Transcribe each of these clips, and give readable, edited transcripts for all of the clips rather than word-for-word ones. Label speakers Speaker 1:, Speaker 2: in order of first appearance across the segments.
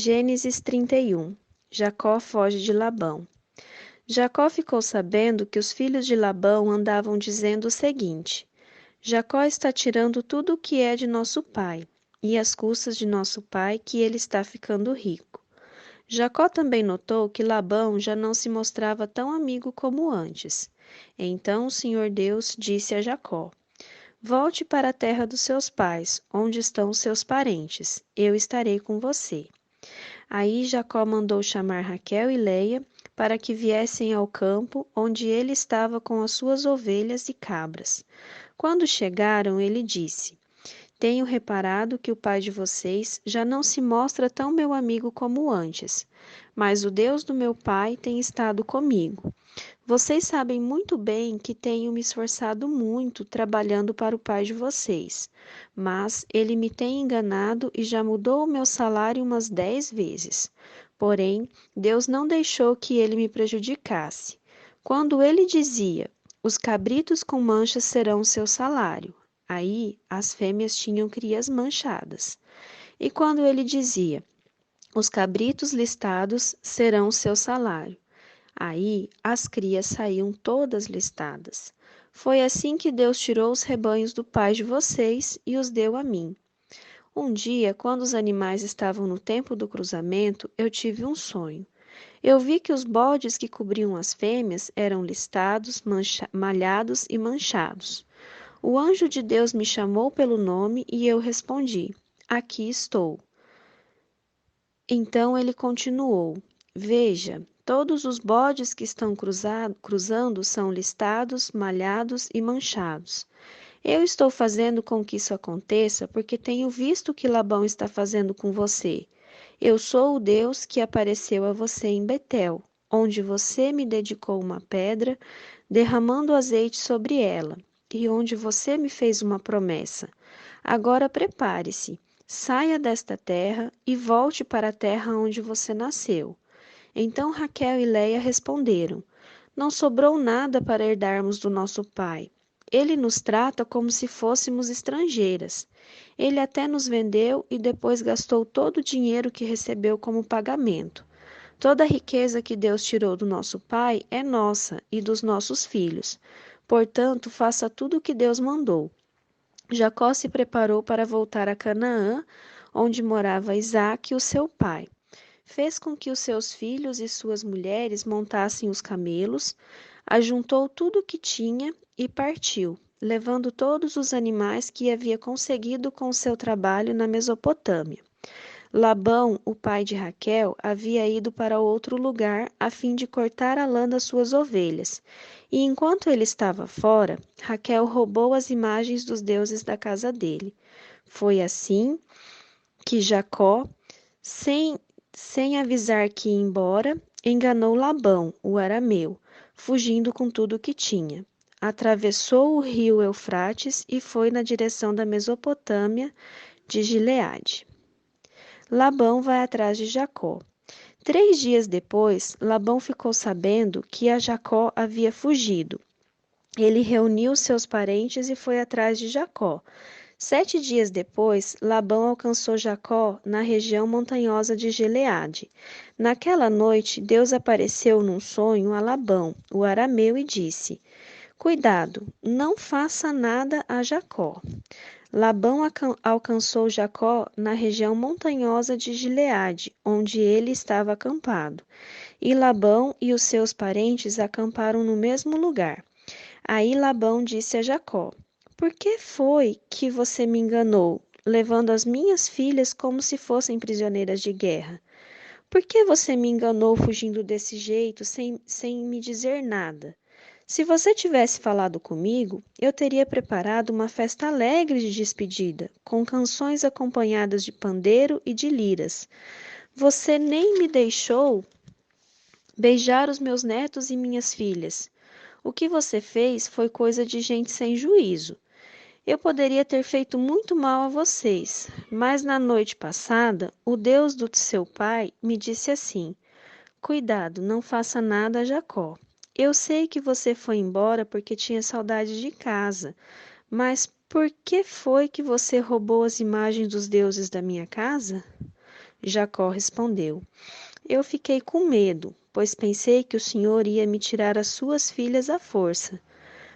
Speaker 1: Gênesis 31. Jacó foge de Labão. Jacó ficou sabendo que os filhos de Labão andavam dizendo o seguinte: Jacó está tirando tudo o que é de nosso pai, e às custas de nosso pai que ele está ficando rico. Jacó também notou que Labão já não se mostrava tão amigo como antes. Então o Senhor Deus disse a Jacó: Volte para a terra dos seus pais, onde estão os seus parentes. Eu estarei com você. Aí Jacó mandou chamar Raquel e Leia para que viessem ao campo onde ele estava com as suas ovelhas e cabras. Quando chegaram, ele disse: Tenho reparado que o pai de vocês já não se mostra tão meu amigo como antes, mas o Deus do meu pai tem estado comigo. Vocês sabem muito bem que tenho me esforçado muito trabalhando para o pai de vocês, mas ele me tem enganado e já mudou o meu salário umas 10 vezes. Porém, Deus não deixou que ele me prejudicasse. Quando ele dizia: Os cabritos com manchas serão o seu salário, aí as fêmeas tinham crias manchadas. E quando ele dizia: Os cabritos listados serão o seu salário, aí as crias saíam todas listadas. Foi assim que Deus tirou os rebanhos do pai de vocês e os deu a mim. Um dia, quando os animais estavam no tempo do cruzamento, eu tive um sonho. Eu vi que os bodes que cobriam as fêmeas eram listados, malhados e manchados. O anjo de Deus me chamou pelo nome e eu respondi: Aqui estou. Então ele continuou: Veja, todos os bodes que estão cruzando são listados, malhados e manchados. Eu estou fazendo com que isso aconteça porque tenho visto o que Labão está fazendo com você. Eu sou o Deus que apareceu a você em Betel, onde você me dedicou uma pedra, derramando azeite sobre ela, e onde você me fez uma promessa. Agora prepare-se. Saia desta terra e volte para a terra onde você nasceu. Então Raquel e Leia responderam: Não sobrou nada para herdarmos do nosso pai. Ele nos trata como se fôssemos estrangeiras. Ele até nos vendeu e depois gastou todo o dinheiro que recebeu como pagamento. Toda a riqueza que Deus tirou do nosso pai é nossa e dos nossos filhos. Portanto, faça tudo o que Deus mandou. Jacó se preparou para voltar a Canaã, onde morava Isaque, o seu pai. Fez com que os seus filhos e suas mulheres montassem os camelos, ajuntou tudo o que tinha e partiu, levando todos os animais que havia conseguido com seu trabalho na Mesopotâmia. Labão, o pai de Raquel, havia ido para outro lugar a fim de cortar a lã das suas ovelhas. E enquanto ele estava fora, Raquel roubou as imagens dos deuses da casa dele. Foi assim que Jacó, sem avisar que ia embora, enganou Labão, o arameu, fugindo com tudo o que tinha. Atravessou o rio Eufrates e foi na direção da Mesopotâmia de Gileade. Labão vai atrás de Jacó. 3 dias depois, Labão ficou sabendo que a Jacó havia fugido. Ele reuniu seus parentes e foi atrás de Jacó. 7 dias depois, Labão alcançou Jacó na região montanhosa de Gileade. Naquela noite, Deus apareceu num sonho a Labão, o arameu, e disse: Cuidado, não faça nada a Jacó. Labão alcançou Jacó na região montanhosa de Gileade, onde ele estava acampado. E Labão e os seus parentes acamparam no mesmo lugar. Aí Labão disse a Jacó: Por que foi que você me enganou, levando as minhas filhas como se fossem prisioneiras de guerra? Por que você me enganou fugindo desse jeito, sem me dizer nada? Se você tivesse falado comigo, eu teria preparado uma festa alegre de despedida, com canções acompanhadas de pandeiro e de liras. Você nem me deixou beijar os meus netos e minhas filhas. O que você fez foi coisa de gente sem juízo. Eu poderia ter feito muito mal a vocês, mas na noite passada, o Deus do seu pai me disse assim: Cuidado, não faça nada a Jacó. Eu sei que você foi embora porque tinha saudade de casa, mas por que foi que você roubou as imagens dos deuses da minha casa? Jacó respondeu: Eu fiquei com medo, pois pensei que o Senhor ia me tirar as suas filhas à força.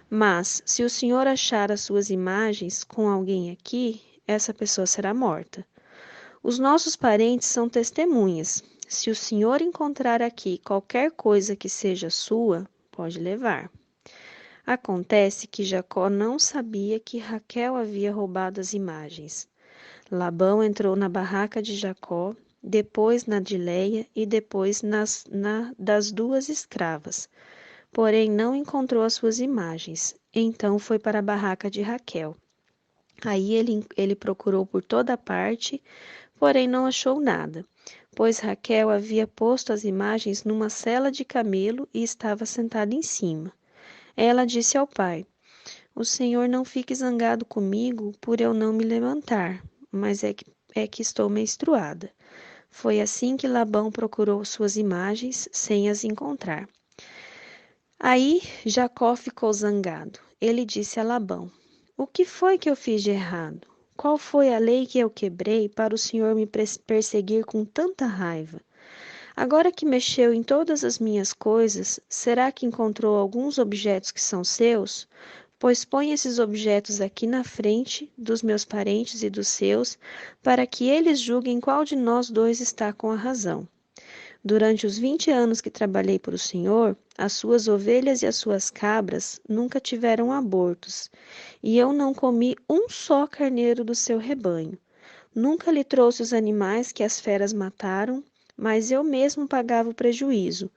Speaker 1: Mas, se o Senhor achar as suas imagens com alguém aqui, essa pessoa será morta. Os nossos parentes são testemunhas. Se o Senhor encontrar aqui qualquer coisa que seja sua, pode levar. Acontece que Jacó não sabia que Raquel havia roubado as imagens. Labão entrou na barraca de Jacó, depois na de Leia e depois das duas escravas. Porém, não encontrou as suas imagens. Então foi para a barraca de Raquel. Aí ele procurou por toda parte, porém não achou nada, pois Raquel havia posto as imagens numa sela de camelo e estava sentada em cima. Ela disse ao pai: O senhor não fique zangado comigo por eu não me levantar, mas é que estou menstruada. Foi assim que Labão procurou suas imagens sem as encontrar. Aí Jacó ficou zangado. Ele disse a Labão: O que foi que eu fiz de errado? Qual foi a lei que eu quebrei para o senhor me perseguir com tanta raiva? Agora que mexeu em todas as minhas coisas, será que encontrou alguns objetos que são seus? Pois põe esses objetos aqui na frente dos meus parentes e dos seus, para que eles julguem qual de nós dois está com a razão. Durante os 20 anos que trabalhei para o Senhor, as suas ovelhas e as suas cabras nunca tiveram abortos, e eu não comi um só carneiro do seu rebanho. Nunca lhe trouxe os animais que as feras mataram, mas eu mesmo pagava o prejuízo.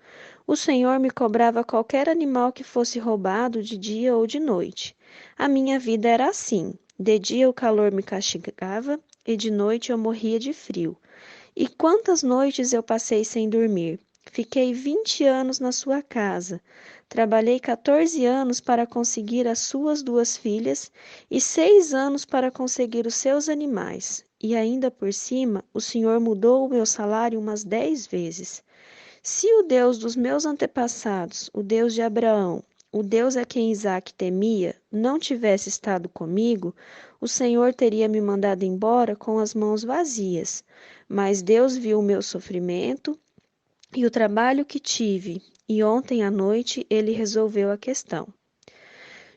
Speaker 1: O Senhor me cobrava qualquer animal que fosse roubado de dia ou de noite. A minha vida era assim: de dia o calor me castigava e de noite eu morria de frio. E quantas noites eu passei sem dormir? Fiquei 20 anos na sua casa. Trabalhei 14 anos para conseguir as suas duas filhas e 6 anos para conseguir os seus animais. E ainda por cima, o Senhor mudou o meu salário umas 10 vezes. Se o Deus dos meus antepassados, o Deus de Abraão, o Deus a quem Isaque temia, não tivesse estado comigo, o Senhor teria me mandado embora com as mãos vazias. Mas Deus viu o meu sofrimento e o trabalho que tive, e ontem à noite ele resolveu a questão.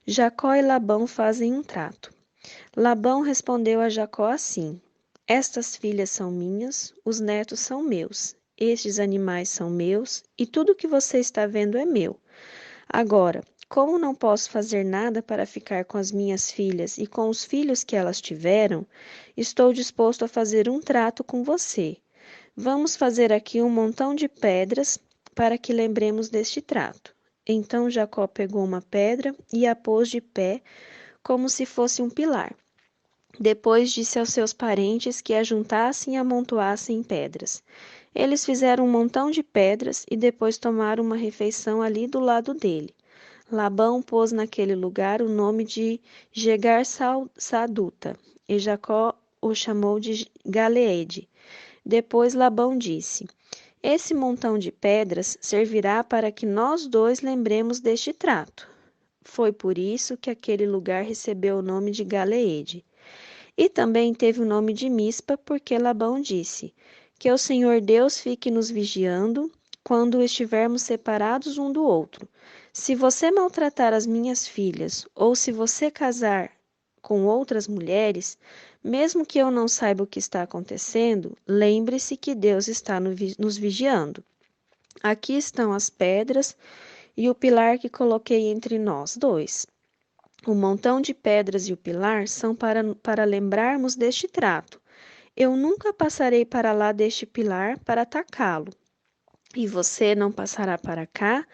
Speaker 1: Jacó e Labão fazem um trato. Labão respondeu a Jacó assim: Estas filhas são minhas, os netos são meus, estes animais são meus, e tudo que você está vendo é meu. Agora, como não posso fazer nada para ficar com as minhas filhas e com os filhos que elas tiveram, estou disposto a fazer um trato com você. Vamos fazer aqui um montão de pedras para que lembremos deste trato. Então Jacó pegou uma pedra e a pôs de pé, como se fosse um pilar. Depois disse aos seus parentes que a juntassem e amontoassem pedras. Eles fizeram um montão de pedras e depois tomaram uma refeição ali do lado dele. Labão pôs naquele lugar o nome de Jegar-Saduta, e Jacó o chamou de Galeede. Depois Labão disse: Esse montão de pedras servirá para que nós dois lembremos deste trato. Foi por isso que aquele lugar recebeu o nome de Galeede. E também teve o nome de Mispa, porque Labão disse: Que o Senhor Deus fique nos vigiando quando estivermos separados um do outro. Se você maltratar as minhas filhas, ou se você casar com outras mulheres, mesmo que eu não saiba o que está acontecendo, lembre-se que Deus está nos vigiando. Aqui estão as pedras e o pilar que coloquei entre nós dois. O montão de pedras e o pilar são para lembrarmos deste trato. Eu nunca passarei para lá deste pilar para atacá-lo, e você não passará para cá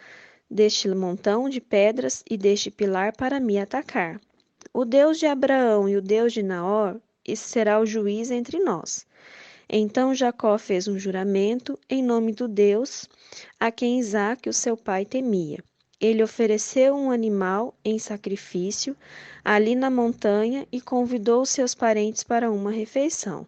Speaker 1: deste montão de pedras e deste pilar para me atacar. O Deus de Abraão e o Deus de Naor, esse será o juiz entre nós. Então Jacó fez um juramento em nome do Deus a quem Isaque, o seu pai, temia. Ele ofereceu um animal em sacrifício ali na montanha e convidou seus parentes para uma refeição.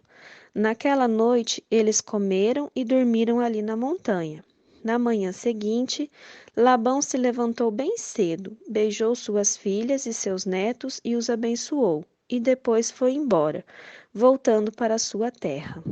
Speaker 1: Naquela noite, eles comeram e dormiram ali na montanha. Na manhã seguinte, Labão se levantou bem cedo, beijou suas filhas e seus netos e os abençoou, e depois foi embora, voltando para sua terra.